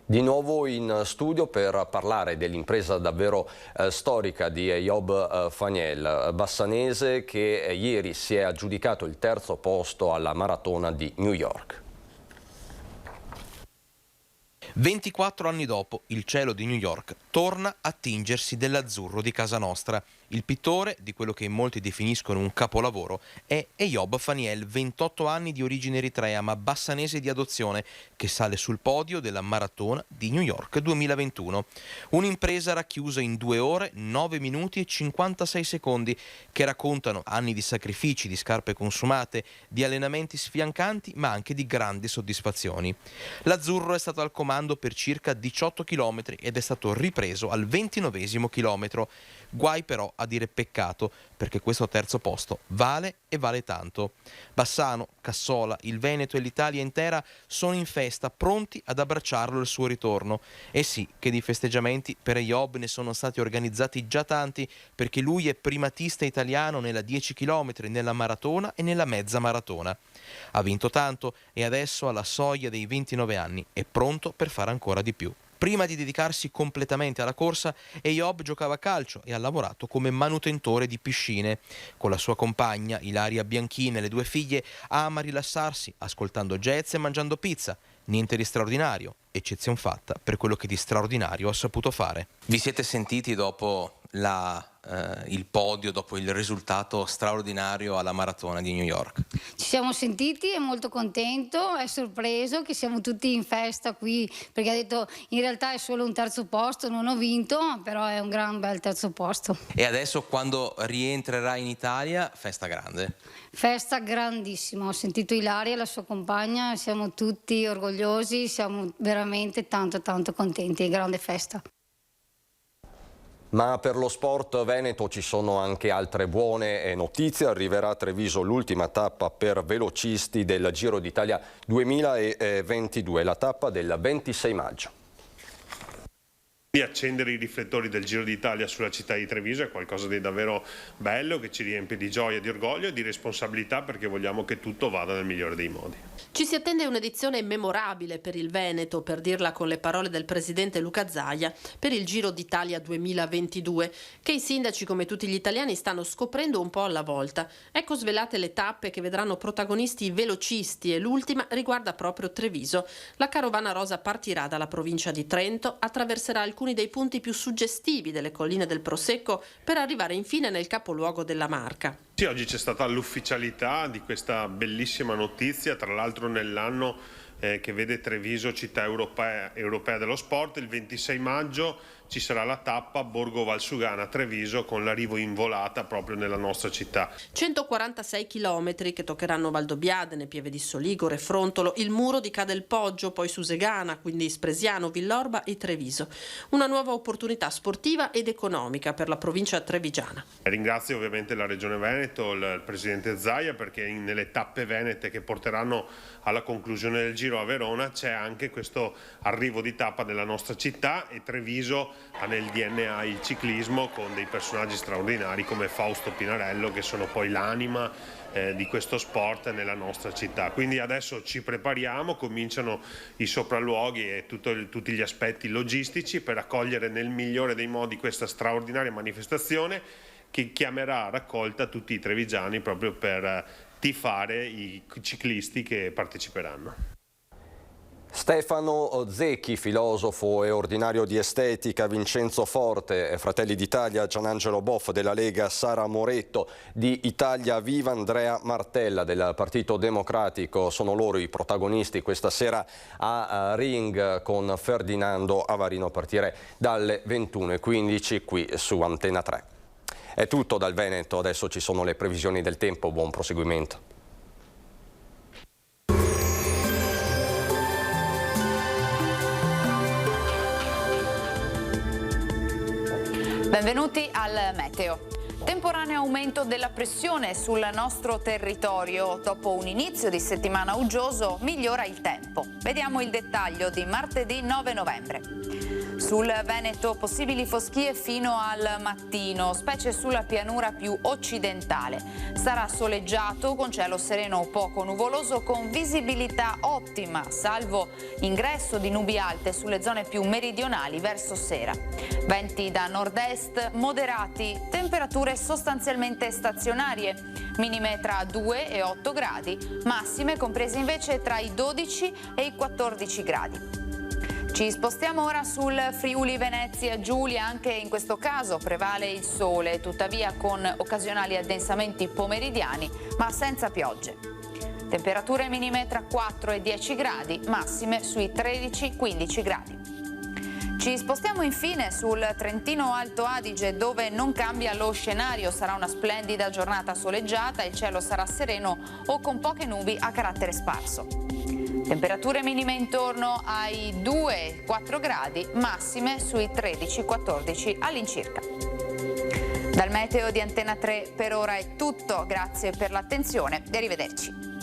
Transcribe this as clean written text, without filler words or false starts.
Di nuovo in studio per parlare dell'impresa davvero storica di Eyob Faniel, bassanese, che ieri si è aggiudicato il terzo posto alla maratona di New York. 24 anni dopo, il cielo di New York torna a tingersi dell'azzurro di casa nostra. Il pittore di quello che in molti definiscono un capolavoro è Eyob Faniel, 28 anni, di origine eritrea ma bassanese di adozione, che sale sul podio della maratona di New York 2021. Un'impresa racchiusa in 2 ore, 9 minuti e 56 secondi, che raccontano anni di sacrifici, di scarpe consumate, di allenamenti sfiancanti, ma anche di grandi soddisfazioni. L'azzurro è stato al comando per circa 18 km ed è stato ripreso al 29° chilometro. Guai però a dire peccato, perché questo terzo posto vale e vale tanto. Bassano, Cassola, il Veneto e l'Italia intera sono in festa, pronti ad abbracciarlo al suo ritorno. E sì, che di festeggiamenti per Eyob ne sono stati organizzati già tanti, perché lui è primatista italiano nella 10 km, nella maratona e nella mezza maratona. Ha vinto tanto e adesso, alla soglia dei 29 anni, è pronto per fare ancora di più. Prima di dedicarsi completamente alla corsa, Eyob giocava a calcio e ha lavorato come manutentore di piscine. Con la sua compagna, Ilaria Bianchini, e le 2 figlie, ama rilassarsi ascoltando jazz e mangiando pizza. Niente di straordinario, eccezion fatta per quello che di straordinario ha saputo fare. Vi siete sentiti dopo il podio, dopo il risultato straordinario alla maratona di New York? Ci siamo sentiti, è molto contento, è sorpreso che siamo tutti in festa qui, perché ha detto in realtà è solo un terzo posto, non ho vinto, però è un gran bel terzo posto. E adesso, quando rientrerà in Italia, festa grande? Festa grandissima, ho sentito Ilaria e la sua compagna, siamo tutti orgogliosi, siamo veramente tanto contenti, grande festa. Ma per lo sport veneto ci sono anche altre buone notizie. Arriverà a Treviso l'ultima tappa per velocisti del Giro d'Italia 2022, la tappa del 26 maggio. Accendere i riflettori del Giro d'Italia sulla città di Treviso è qualcosa di davvero bello, che ci riempie di gioia, di orgoglio e di responsabilità, perché vogliamo che tutto vada nel migliore dei modi. Ci si attende un'edizione memorabile per il Veneto, per dirla con le parole del presidente Luca Zaia, per il Giro d'Italia 2022, che i sindaci, come tutti gli italiani, stanno scoprendo un po' alla volta. Ecco svelate le tappe che vedranno protagonisti i velocisti, e l'ultima riguarda proprio Treviso. La carovana rosa partirà dalla provincia di Trento, attraverserà alcuni dei punti più suggestivi delle colline del Prosecco per arrivare infine nel capoluogo della Marca. Sì, oggi c'è stata l'ufficialità di questa bellissima notizia, tra l'altro nell'anno che vede Treviso città europea dello sport. Il 26 maggio ci sarà la tappa Borgo Valsugana-Treviso, con l'arrivo in volata proprio nella nostra città. 146 chilometri che toccheranno Valdobbiadene, Pieve di Soligore, Frontolo, il muro di Cadelpoggio, poi Susegana, quindi Spresiano, Villorba e Treviso. Una nuova opportunità sportiva ed economica per la provincia trevigiana. Ringrazio ovviamente la Regione Veneto, il presidente Zaia, perché nelle tappe venete che porteranno alla conclusione del Giro a Verona c'è anche questo arrivo di tappa della nostra città, e Treviso ha nel DNA il ciclismo, con dei personaggi straordinari come Fausto Pinarello, che sono poi l'anima di questo sport nella nostra città. Quindi adesso ci prepariamo, cominciano i sopralluoghi e tutti gli aspetti logistici per accogliere nel migliore dei modi questa straordinaria manifestazione, che chiamerà a raccolta tutti i trevigiani proprio per tifare i ciclisti che parteciperanno. Stefano Zecchi, filosofo e ordinario di estetica, Vincenzo Forte, Fratelli d'Italia, Gianangelo Boff della Lega, Sara Moretto di Italia Viva, Andrea Martella del Partito Democratico. Sono loro i protagonisti questa sera a Ring con Ferdinando Avarino, a partire dalle 21:15 qui su Antenna 3. È tutto dal Veneto, adesso ci sono le previsioni del tempo, buon proseguimento. Benvenuti al Meteo. Temporaneo aumento della pressione sul nostro territorio. Dopo un inizio di settimana uggioso, migliora il tempo. Vediamo il dettaglio di martedì 9 novembre. Sul Veneto possibili foschie fino al mattino, specie sulla pianura più occidentale. Sarà soleggiato con cielo sereno o poco nuvoloso con visibilità ottima, salvo ingresso di nubi alte sulle zone più meridionali verso sera. Venti da nord-est moderati, temperature sostanzialmente stazionarie, minime tra 2 e 8 gradi, massime comprese invece tra i 12 e i 14 gradi. Ci spostiamo ora sul Friuli Venezia Giulia, anche in questo caso prevale il sole, tuttavia con occasionali addensamenti pomeridiani, ma senza piogge. Temperature minime tra 4 e 10 gradi, massime sui 13-15 gradi. Ci spostiamo infine sul Trentino Alto Adige, dove non cambia lo scenario, sarà una splendida giornata soleggiata, il cielo sarà sereno o con poche nubi a carattere sparso. Temperature minime intorno ai 2-4 gradi, massime sui 13-14 all'incirca. Dal meteo di Antena 3 per ora è tutto, grazie per l'attenzione e arrivederci.